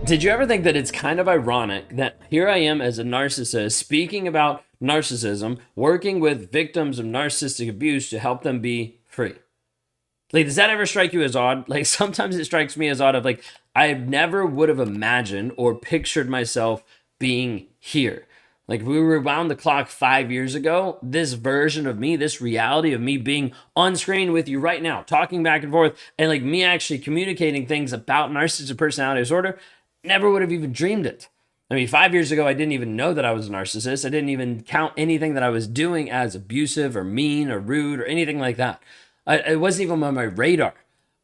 Did you ever think that it's kind of ironic that here I am as a narcissist speaking about narcissism, working with victims of narcissistic abuse to help them be free? Like, does that ever strike you as odd? Like, sometimes it strikes me as odd of like, I never would have imagined or pictured myself being here. Like, if we rewound the clock 5 years ago, this version of me, this reality of me being on screen with you right now, talking back and forth, and like me actually communicating things about narcissistic personality disorder, never would have even dreamed it. I mean, 5 years ago, I didn't even know that I was a narcissist. I didn't even count anything that I was doing as abusive or mean or rude or anything like that. It wasn't even on my radar.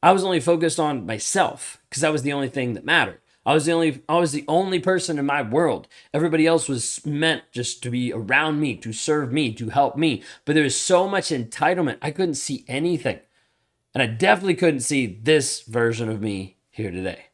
I was only focused on myself because that was the only thing that mattered. I was the only person in my world. Everybody else was meant just to be around me, to serve me, to help me. But there was so much entitlement, I couldn't see anything. And I definitely couldn't see this version of me here today.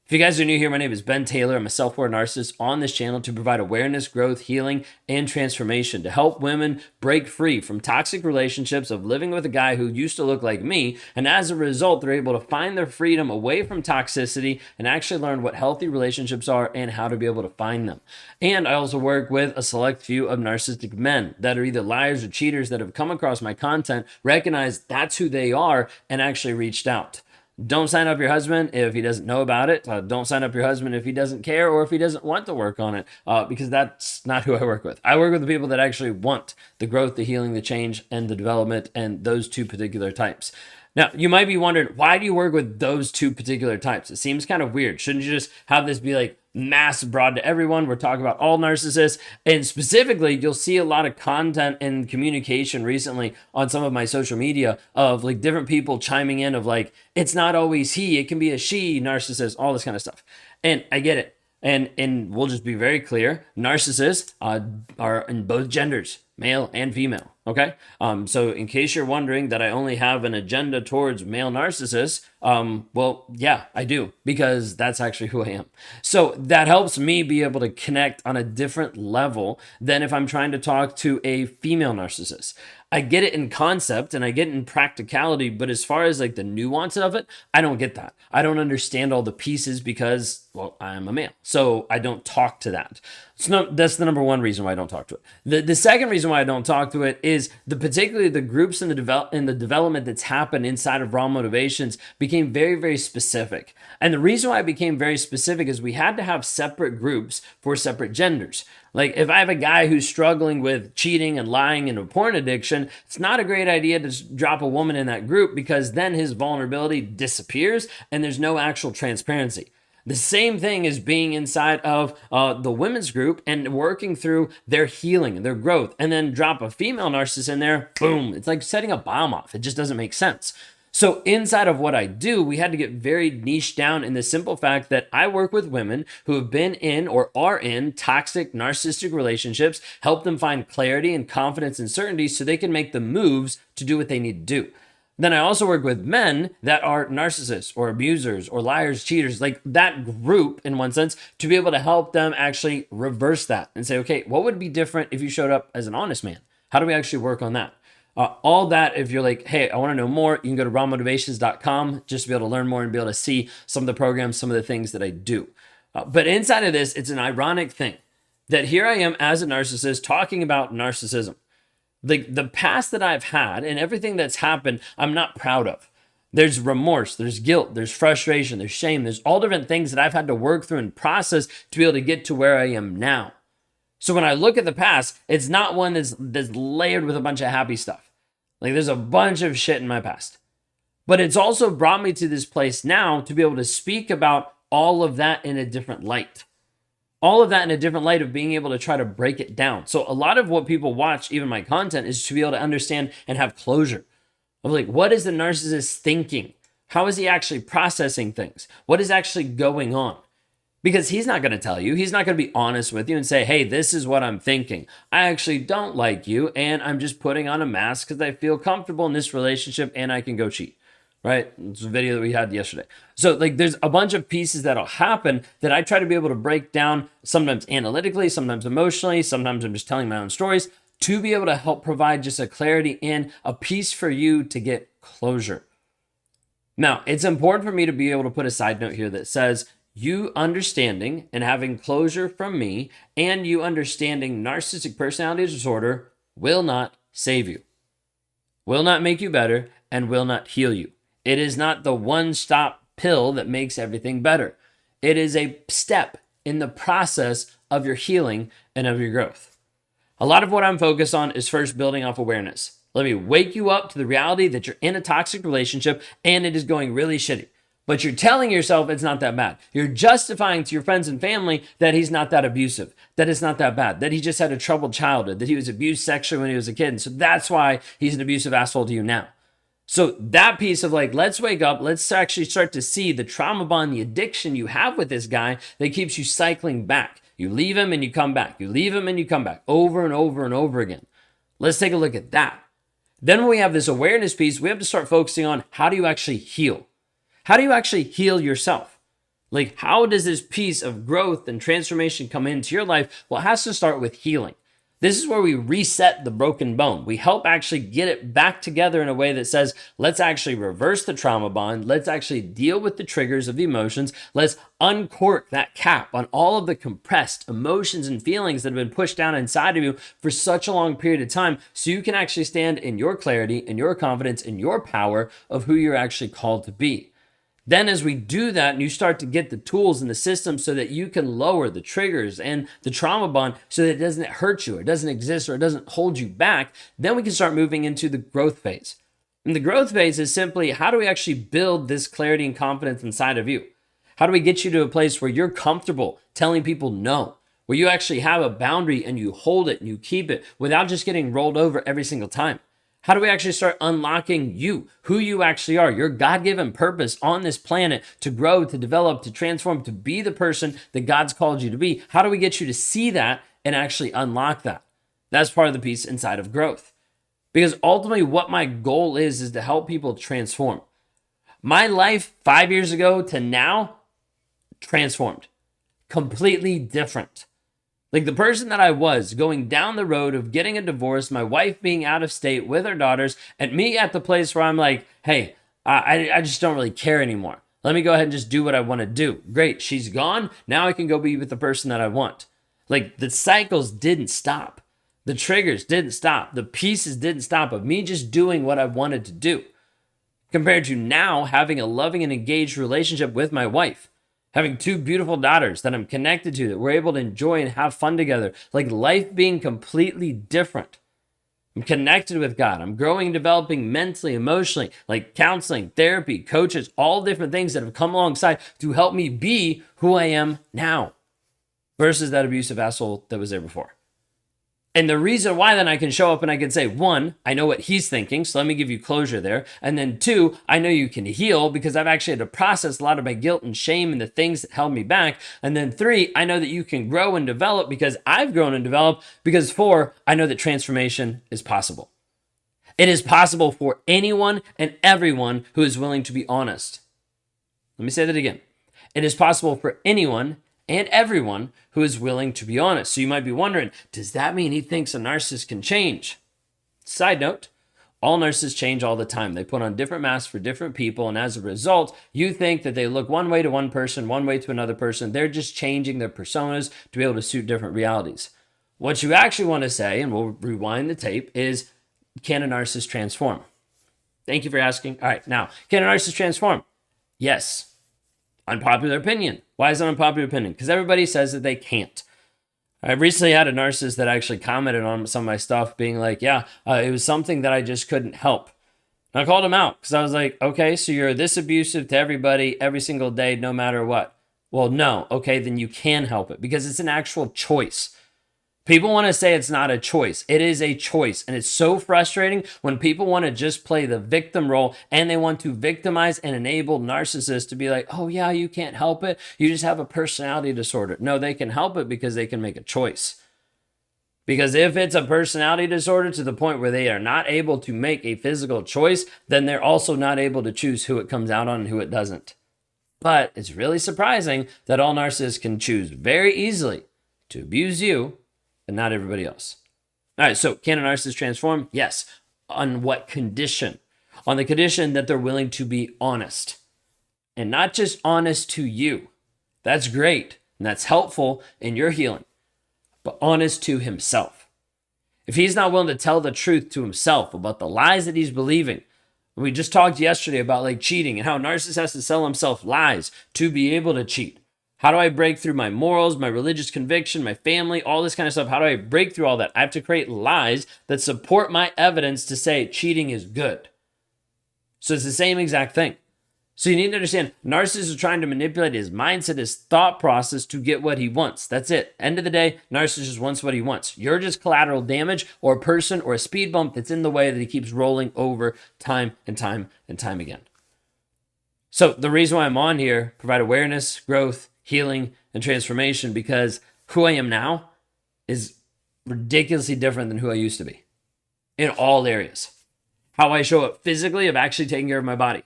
If you guys are new here, my name is Ben Taylor. I'm a self-aware narcissist on this channel to provide awareness, growth, healing, and transformation to help women break free from toxic relationships of living with a guy who used to look like me. And as a result, they're able to find their freedom away from toxicity and actually learn what healthy relationships are and how to be able to find them. And I also work with a select few of narcissistic men that are either liars or cheaters that have come across my content, recognized that's who they are, and actually reached out. Don't sign up your husband if he doesn't know about it. Don't sign up your husband if he doesn't care or if he doesn't want to work on it, because that's not who I work with. I work with the people that actually want the growth, the healing, the change, and the development, and those two particular types. Now, you might be wondering, why do you work with those two particular types? It seems kind of weird. Shouldn't you just have this be like mass broad to everyone? We're talking about all narcissists. And specifically, you'll see a lot of content and communication recently on some of my social media of like different people chiming in of like, it's not always he, it can be a she narcissist, all this kind of stuff. And I get it. And we'll just be very clear, narcissists are in both genders, male and female. Okay. So in case you're wondering that I only have an agenda towards male narcissists, well, yeah, I do, because that's actually who I am. So that helps me be able to connect on a different level than if I'm trying to talk to a female narcissist. I get it in concept and I get it in practicality, but as far as like the nuance of it, I don't get that. I don't understand all the pieces because, well, I'm a male, so I don't talk to that. So that's the number one reason why I don't talk to it. The second reason why I don't talk to it is particularly the groups and the development that's happened inside of Raw Motivations became very, very specific. And the reason why it became very specific is we had to have separate groups for separate genders. Like if I have a guy who's struggling with cheating and lying and a porn addiction, it's not a great idea to drop a woman in that group because then his vulnerability disappears and there's no actual transparency. The same thing is being inside of the women's group and working through their healing and their growth, and then drop a female narcissist in there, boom. It's like setting a bomb off. It just doesn't make sense. So inside of what I do, we had to get very niche down in the simple fact that I work with women who have been in or are in toxic narcissistic relationships, help them find clarity and confidence and certainty so they can make the moves to do what they need to do. Then I also work with men that are narcissists or abusers or liars, cheaters, like that group in one sense, to be able to help them actually reverse that and say, okay, what would be different if you showed up as an honest man? How do we actually work on that? All that, if you're like, hey, I want to know more, you can go to rawmotivations.com just to be able to learn more and be able to see some of the programs, some of the things that I do. But inside of this, it's an ironic thing that here I am as a narcissist talking about narcissism. The past that I've had and everything that's happened, I'm not proud of. There's remorse, there's guilt, there's frustration, there's shame, there's all different things that I've had to work through and process to be able to get to where I am now. So when I look at the past, it's not one that's layered with a bunch of happy stuff. Like there's a bunch of shit in my past. But it's also brought me to this place now to be able to speak about all of that in a different light. All of that in a different light of being able to try to break it down. So a lot of what people watch, even my content, is to be able to understand and have closure of like, what is the narcissist thinking? How is he actually processing things? What is actually going on? Because he's not going to tell you. He's not going to be honest with you and say, hey, this is what I'm thinking. I actually don't like you, and I'm just putting on a mask because I feel comfortable in this relationship and I can go cheat. Right? It's a video that we had yesterday. So like there's a bunch of pieces that'll happen that I try to be able to break down, sometimes analytically, sometimes emotionally, sometimes I'm just telling my own stories to be able to help provide just a clarity and a piece for you to get closure. Now, it's important for me to be able to put a side note here that says, you understanding and having closure from me and you understanding narcissistic personality disorder will not save you, will not make you better, and will not heal you. It is not the one-stop pill that makes everything better. It is a step in the process of your healing and of your growth. A lot of what I'm focused on is first building off awareness. Let me wake you up to the reality that you're in a toxic relationship and it is going really shitty. But you're telling yourself it's not that bad. You're justifying to your friends and family that he's not that abusive, that it's not that bad, that he just had a troubled childhood, that he was abused sexually when he was a kid. And so that's why he's an abusive asshole to you now. So that piece of like, let's wake up, let's actually start to see the trauma bond, the addiction you have with this guy that keeps you cycling back. You leave him and you come back. You leave him and you come back over and over and over again. Let's take a look at that. Then when we have this awareness piece, we have to start focusing on how do you actually heal? How do you actually heal yourself? Like, how does this piece of growth and transformation come into your life? Well, it has to start with healing. This is where we reset the broken bone. We help actually get it back together in a way that says, let's actually reverse the trauma bond. Let's actually deal with the triggers of the emotions. Let's uncork that cap on all of the compressed emotions and feelings that have been pushed down inside of you for such a long period of time so you can actually stand in your clarity, in your confidence, in your power of who you're actually called to be. Then as we do that and you start to get the tools and the systems so that you can lower the triggers and the trauma bond so that it doesn't hurt you, or it doesn't exist, or it doesn't hold you back, then we can start moving into the growth phase. And the growth phase is simply, how do we actually build this clarity and confidence inside of you? How do we get you to a place where you're comfortable telling people no, where you actually have a boundary and you hold it and you keep it without just getting rolled over every single time? How do we actually start unlocking you, who you actually are, your God-given purpose on this planet to grow, to develop, to transform, to be the person that God's called you to be? How do we get you to see that and actually unlock that? That's part of the piece inside of growth. Because ultimately what my goal is to help people transform. My life 5 years ago to now, transformed. Completely different. Like the person that I was going down the road of getting a divorce, my wife being out of state with her daughters, and me at the place where I'm like, hey, I just don't really care anymore. Let me go ahead and just do what I want to do. Great, she's gone. Now I can go be with the person that I want. Like the cycles didn't stop. The triggers didn't stop. The pieces didn't stop of me just doing what I wanted to do. Compared to now having a loving and engaged relationship with my wife. Having two beautiful daughters that I'm connected to, that we're able to enjoy and have fun together. Like life being completely different. I'm connected with God. I'm growing and developing mentally, emotionally, like counseling, therapy, coaches, all different things that have come alongside to help me be who I am now versus that abusive asshole that was there before. And the reason why then I can show up and I can say, one, I know what he's thinking, so let me give you closure there. And then two, I know you can heal because I've actually had to process a lot of my guilt and shame and the things that held me back. And then three, I know that you can grow and develop because I've grown and developed. Because four, I know that transformation is possible. It is possible for anyone and everyone who is willing to be honest. Let me say that again. It is possible for anyone and everyone who is willing to be honest. So you might be wondering, does that mean he thinks a narcissist can change? Side note, all narcissists change all the time. They put on different masks for different people, and as a result, you think that they look one way to one person, one way to another person. They're just changing their personas to be able to suit different realities. What you actually want to say, and we'll rewind the tape, is, can a narcissist transform? Thank you for asking. All right, now, can a narcissist transform? Yes. Unpopular opinion. Why is it an unpopular opinion? Because everybody says that they can't. I recently had a narcissist that actually commented on some of my stuff being like, yeah, it was something that I just couldn't help. And I called him out because I was like, okay, so you're this abusive to everybody every single day, no matter what. Well, no. Okay, then you can help it because it's an actual choice. People want to say it's not a choice. It is a choice. And it's so frustrating when people want to just play the victim role and they want to victimize and enable narcissists to be like, oh yeah, you can't help it. You just have a personality disorder. No, they can help it because they can make a choice. Because if it's a personality disorder to the point where they are not able to make a physical choice, then they're also not able to choose who it comes out on and who it doesn't. But it's really surprising that all narcissists can choose very easily to abuse you and not everybody else. All right, so can a narcissist transform? Yes. On what condition? on the condition that they're willing to be honest. And not just honest to you. That's great, and that's helpful in your healing, but honest to himself. If he's not willing to tell the truth to himself about the lies that he's believing, we just talked yesterday about like cheating and how a narcissist has to sell himself lies to be able to cheat. How do I break through my morals, my religious conviction, my family, all this kind of stuff? How do I break through all that? I have to create lies that support my evidence to say cheating is good. So it's the same exact thing. So you need to understand, narcissists are trying to manipulate his mindset, his thought process to get what he wants. That's it. End of the day, narcissist just wants what he wants. You're just collateral damage or a person or a speed bump that's in the way that he keeps rolling over time and time and time again. So the reason why I'm on here, provide awareness, growth, healing, and transformation, because who I am now is ridiculously different than who I used to be in all areas. How I show up physically of actually taking care of my body.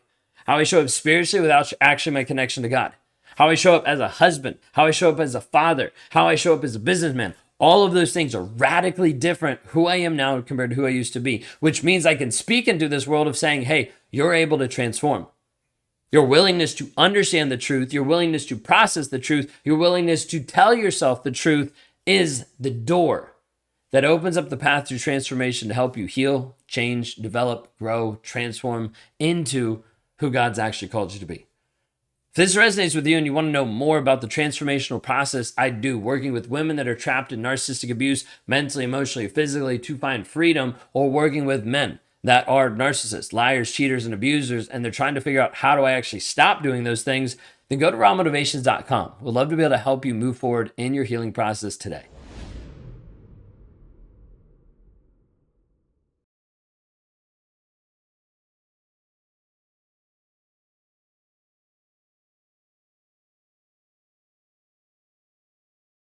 How I show up spiritually without actually my connection to God. How I show up as a husband. How I show up as a father. How I show up as a businessman. All of those things are radically different who I am now compared to who I used to be, which means I can speak into this world of saying, hey, you're able to transform. Your willingness to understand the truth, your willingness to process the truth, your willingness to tell yourself the truth is the door that opens up the path to transformation to help you heal, change, develop, grow, transform into who God's actually called you to be. If this resonates with you and you want to know more about the transformational process I do, working with women that are trapped in narcissistic abuse, mentally, emotionally, physically, to find freedom, or working with men that are narcissists, liars, cheaters, and abusers, and they're trying to figure out how do I actually stop doing those things, then go to rawmotivations.com. We'd love to be able to help you move forward in your healing process today.